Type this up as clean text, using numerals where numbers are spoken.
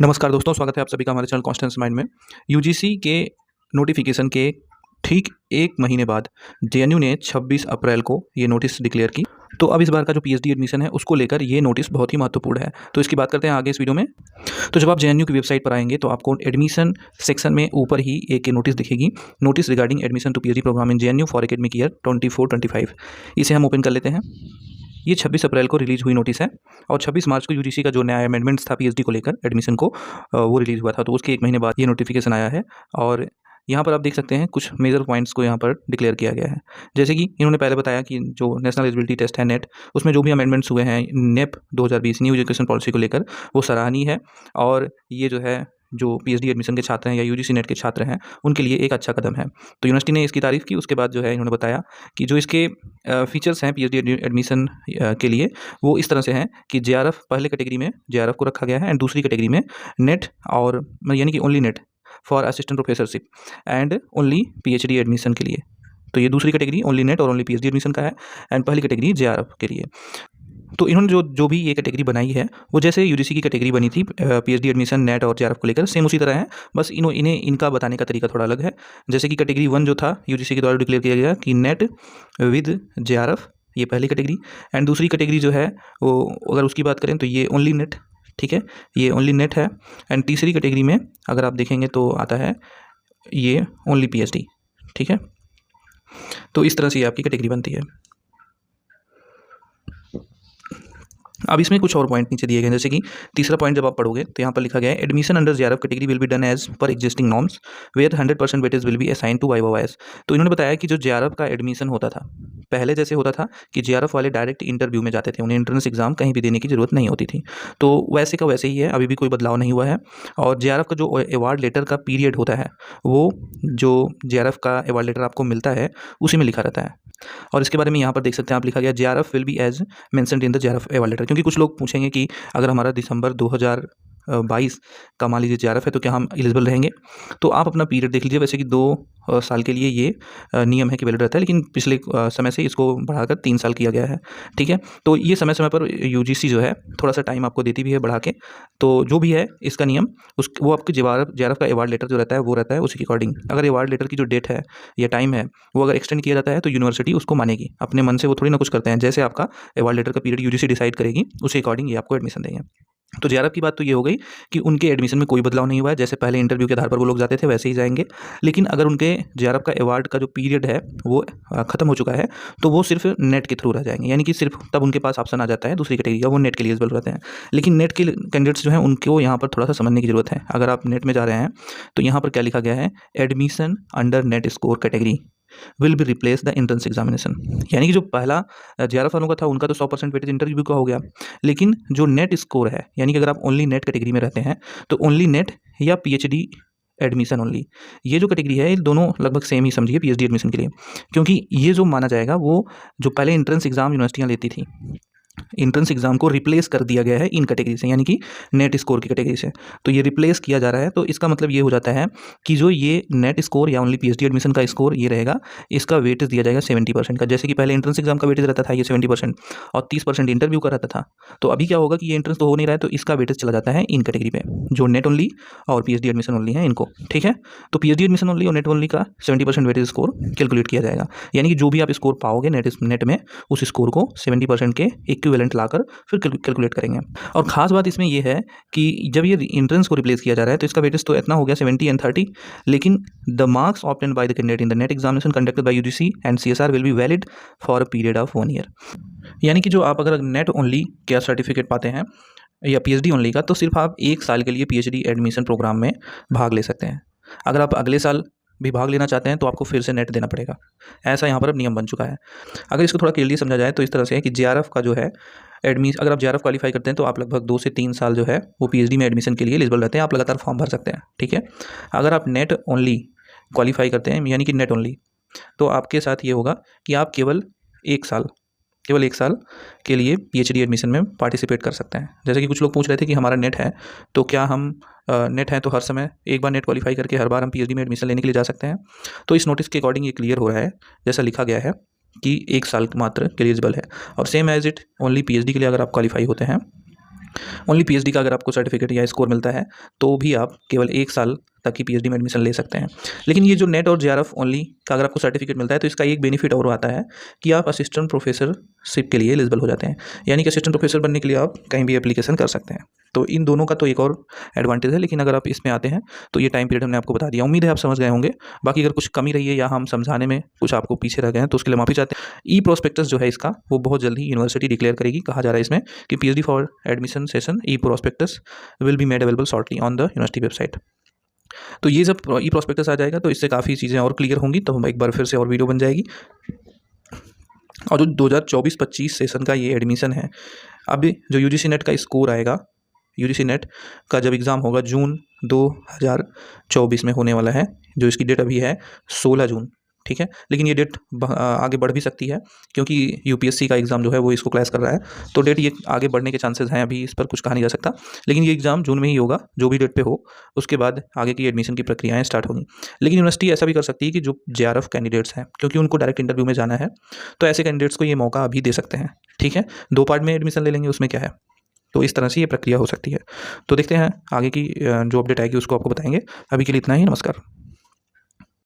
नमस्कार दोस्तों, स्वागत है आप सभी का हमारे चैनल कॉन्स्टेंस माइंड में। यूजीसी के नोटिफिकेशन के ठीक 1 महीने बाद जेएनयू ने 26 अप्रैल को ये नोटिस डिक्लेयर की। तो अब इस बार का जो पीएचडी एडमिशन है उसको लेकर ये नोटिस बहुत ही महत्वपूर्ण है। तो इसकी बात करते हैं आगे इस वीडियो में। तो जब आप जेएनयू की वेबसाइट पर आएंगे तो आपको एडमिशन सेक्शन में ऊपर ही एक नोटिस दिखेगी, notice regarding admission to PhD program in JNU for academic year 24-25। इसे हम ओपन कर लेते हैं। ये 26 अप्रैल को रिलीज़ हुई नोटिस है और 26 मार्च को यूजीसी का जो नया अमेंडमेंट्स था पीएचडी को लेकर एडमिशन को वो रिलीज़ हुआ था। तो उसके 1 महीने बाद ये नोटिफिकेशन आया है और यहाँ पर आप देख सकते हैं कुछ मेजर पॉइंट्स को यहाँ पर डिक्लेयर किया गया है। जैसे कि इन्होंने पहले बताया कि जो नेशनल एलिजिबिलिटी टेस्ट है नेट, उसमें जो भी अमेंडमेंट्स हुए हैं नेप 2020 न्यू एजुकेशन पॉलिसी को लेकर, वो सराहनीय है और ये जो है जो पीएचडी एडमिशन के छात्र हैं या यूजीसी नेट के छात्र हैं उनके लिए एक अच्छा कदम है। तो यूनिवर्सिटी ने इसकी तारीफ़ की। उसके बाद जो है इन्होंने बताया कि जो इसके फीचर्स हैं पीएचडी एडमिशन के लिए वो इस तरह से हैं कि जेआरएफ पहले कैटेगरी में जेआरएफ को रखा गया है एंड दूसरी कैटेगरी में नेट और यानी कि only net for assistant professorship and only PhD admission के लिए। तो ये दूसरी कैटेगरी ओनली नेट और ओनली पीएचडी एडमिशन का है एंड पहली कैटेगरी जेआरएफ के लिए। तो इन्होंने जो भी ये कैटेगरी बनाई है वो जैसे यूजीसी की कैटेगरी बनी थी पीएचडी एडमिशन नेट और जेआरएफ को लेकर सेम उसी तरह है, बस इन्हें इनका बताने का तरीका थोड़ा अलग है। जैसे कि कैटेगरी 1 जो था यूजीसी के द्वारा डिक्लेयर किया गया कि नेट विद जेआरएफ, ये पहली कैटेगरी एंड दूसरी कैटेगरी जो है वो अगर उसकी बात करें तो ये ओनली नेट, ठीक है, ये ओनली नेट है एंड तीसरी कैटेगरी में अगर आप देखेंगे तो आता है ये ओनली पीएचडी, ठीक है। तो इस तरह से ये आपकी कैटेगरी बनती है। अब इसमें कुछ और पॉइंट नीचे दिए गए हैं, जैसे कि तीसरा पॉइंट जब आप पढ़ोगे तो यहाँ पर लिखा गया है admission under JRF category will be done as per existing norms where 100% weightage will be assigned to viva voce. तो इन्होंने बताया कि जो जेआरएफ का एडमिशन होता था पहले जैसे होता था कि जेआरएफ वाले डायरेक्ट इंटरव्यू में जाते थे, उन्हें एंट्रेंस एग्जाम कहीं भी देने की जरूरत नहीं होती थी। तो वैसे का वैसे ही है, अभी भी कोई बदलाव नहीं हुआ है। और जेआरएफ का जो अवार्ड लेटर का पीरियड होता है वो जो जेआरएफ का अवार्ड लेटर आपको मिलता है उसी में लिखा रहता है। और इसके बारे में यहाँ पर देख सकते हैं आप, लिखा गया JRF will be as mentioned in the JRF award letter. क्योंकि कुछ लोग पूछेंगे कि अगर हमारा दिसंबर 2022 का मान लीजिए जेआरएफ है तो क्या हम एलिजिबल रहेंगे। तो आप अपना पीरियड देख लीजिए। वैसे कि 2 साल के लिए ये नियम है कि वैलिड रहता है, लेकिन पिछले समय से इसको बढ़ाकर 3 साल किया गया है, ठीक है। तो ये समय समय पर यूजीसी जो है थोड़ा सा टाइम आपको देती भी है बढ़ा के। तो जो भी है इसका नियम वो आपके जेआरएफ का अवार्ड लेटर जो रहता है वो रहता है उसी के अकॉर्डिंग। अगर अवार्ड लेटर की जो डेट है या टाइम है वो अगर एक्सटेंड किया जाता है तो यूनिवर्सिटी उसको मानेगी। अपने मन से वो थोड़ी ना कुछ करते हैं, जैसे आपका अवार्ड लेटर का पीरियड यूजीसी डिसाइड करेगी उसी अकॉर्डिंग ये आपको एडमिशन देंगे। तो जेआरएफ की बात तो ये हो गई कि उनके एडमिशन में कोई बदलाव नहीं हुआ है, जैसे पहले इंटरव्यू के आधार पर वो लोग जाते थे वैसे ही जाएंगे। लेकिन अगर उनके जेआरएफ का अवार्ड का जो पीरियड है वो खत्म हो चुका है तो वो सिर्फ नेट के थ्रू रह जाएंगे, यानी कि सिर्फ तब उनके पास ऑप्शन आ जाता है दूसरी कैटेगरी का, वो नेट के लिए एलिजिबल रहते हैं। लेकिन नेट के कैंडिडेट्स जो हैं उनको यहाँ पर थोड़ा सा समझने की जरूरत है। अगर आप नेट में जा रहे हैं तो यहाँ पर क्या लिखा गया है, admission under net score category will be replace the entrance examination. यानी कि जो पहला जेआरएफ वालों का था उनका तो 100% वेटेज इंटरव्यू का हो गया, लेकिन जो नेट स्कोर है यानी कि अगर आप ओनली नेट कैटेगरी में रहते हैं तो ओनली नेट या पीएचडी एडमिशन ओनली, ये जो कैटेगरी है ये दोनों लगभग सेम ही समझिए पीएचडी एडमिशन के लिए। क्योंकि ये जो माना जाएगा वो जो पहले एंट्रेंस एग्जाम यूनिवर्सिटियाँ लेती थी, एंट्रेंस एग्जाम को रिप्लेस कर दिया गया है इन कैटेगरी से, यानी कि नेट स्कोर की कैटेगरी से। तो ये रिप्लेस किया जा रहा है। तो इसका मतलब ये हो जाता है कि जो ये नेट स्कोर या ओनली पीएचडी एडमिशन का स्कोर ये रहेगा, इसका वेटेज दिया जाएगा 70% का। जैसे कि पहले एंट्रेंस एग्जाम का वेटेज रहता था ये 70% और 30% इंटरव्यू का रहता था। तो अभी क्या होगा कि ये एंट्रेंस तो हो नहीं रहा है तो इसका वेटेज चला जाता है इन कैटेगरी पे, जो नेट ओनली और पीएचडी एडमिशन ओनली है इनको, ठीक है। तो पीएचडी एडमिशन ओनली और नेट ओनली का 70% वेटेज स्कोर कैलकुलेट किया जाएगा, यानी कि जो भी आप स्कोर पाओगे नेट में उस स्कोर को 70% के इक्विवेलेंट लाकर फिर कैलकुलेट करेंगे। और ख़ास बात इसमें यह है कि जब ये एंट्रेंस को रिप्लेस किया जा रहा है तो इसका वेटेज तो इतना हो गया 70 एंड 30, लेकिन the marks obtained by the candidate in the net examination conducted by UGC and CSR will be valid for a period of 1 year. यानी कि जो आप अगर नेट ओनली का सर्टिफिकेट पाते हैं या पीएचडी ओनली का, तो सिर्फ आप 1 साल के लिए पीएचडी एडमिशन प्रोग्राम में भाग ले सकते हैं। अगर आप अगले साल भी भाग लेना चाहते हैं तो आपको फिर से नेट देना पड़ेगा। ऐसा यहाँ पर अब नियम बन चुका है। अगर इसको थोड़ा क्लियरली समझा जाए तो इस तरह से है कि जेआरएफ का जो है अगर आप जेआरएफ क्वालीफाई करते हैं तो आप लगभग 2 से 3 साल जो है वो पीएचडी में एडमिशन के लिए एलिजिबल रहते हैं। आप लगातार फॉर्म भर सकते हैं, ठीक है। अगर आप नेट ओनली क्वालीफाई करते हैं यानी कि नेट ओनली, तो आपके साथ ये होगा कि आप केवल 1 साल के लिए पीएचडी एडमिशन में पार्टिसिपेट कर सकते हैं। जैसे कि कुछ लोग पूछ रहे थे कि हमारा नेट है तो क्या हम नेट है तो हर समय एक बार नेट क्वालीफाई करके हर बार हम पीएचडी में एडमिशन लेने के लिए जा सकते हैं। तो इस नोटिस के अकॉर्डिंग ये क्लियर हो रहा है, जैसा लिखा गया है कि 1 साल मात्र के लिए एलिजिबल है। और same as it only PhD के लिए अगर आप क्वालीफाई होते हैं ओनली पीएचडी का अगर आपको सर्टिफिकेट या स्कोर मिलता है तो भी आप केवल 1 साल तक की पीएचडी में एडमिशन ले सकते हैं। लेकिन ये जो नेट और जेआरएफ ओनली का अगर आपको सर्टिफिकेट मिलता है तो इसका एक बेनिफिट और आता है कि आप असिस्टेंट प्रोफेसरशिप के लिए एलिजिबल हो जाते हैं। यानी कि असिस्टेंट प्रोफेसर बनने के लिए आप कहीं भी एप्लीकेशन कर सकते हैं। तो इन दोनों का तो एक और एडवांटेज है। लेकिन अगर आप इसमें आते हैं तो ये टाइम पीरियड हमने आपको बता दिया। उम्मीद है आप समझ गए होंगे। बाकी अगर कुछ कमी रही है या हम समझाने में कुछ आपको पीछे रह गए हैं तो उसके लिए माफ़ी चाहते हैं। ई प्रोस्पेक्टस जो है इसका वो बहुत जल्द ही यूनिवर्सिटी डिक्लेयर करेगी। कहा जा रहा है इसमें कि PhD for admission session E prospectus will be made available shortly on the university website. तो ये जब ई प्रोस्पेक्टस आ जाएगा तो इससे काफ़ी चीज़ें और क्लियर होंगी। तो हम एक बार फिर से और वीडियो बन जाएगी। और जो 2024-25 सेशन का ये एडमिशन है, अब जो यूजीसी नेट का स्कोर आएगा, यूजीसी नेट का जब एग्ज़ाम होगा जून 2024 में होने वाला है। जो इसकी डेट अभी है 16 जून, ठीक है। लेकिन ये डेट आगे बढ़ भी सकती है क्योंकि यूपीएससी का एग्ज़ाम जो है वो इसको क्लैश कर रहा है। तो डेट ये आगे बढ़ने के चांसेस हैं। अभी इस पर कुछ कहा नहीं जा सकता। लेकिन ये एग्ज़ाम जून में ही होगा, जो भी डेट पे हो। उसके बाद आगे की एडमिशन की प्रक्रियाएँ स्टार्ट होंगी। लेकिन यूनिवर्सिटी ऐसा भी कर सकती है कि जो जेआरएफ कैंडिडेट्स हैं, क्योंकि उनको डायरेक्ट इंटरव्यू में जाना है, तो ऐसे कैंडिडेट्स को ये मौका अभी दे सकते हैं, ठीक है। 2 पार्ट में एडमिशन ले लेंगे, उसमें क्या है। तो इस तरह से ये प्रक्रिया हो सकती है। तो देखते हैं आगे की जो अपडेट आएगी उसको आपको बताएंगे। अभी के लिए इतना ही। नमस्कार।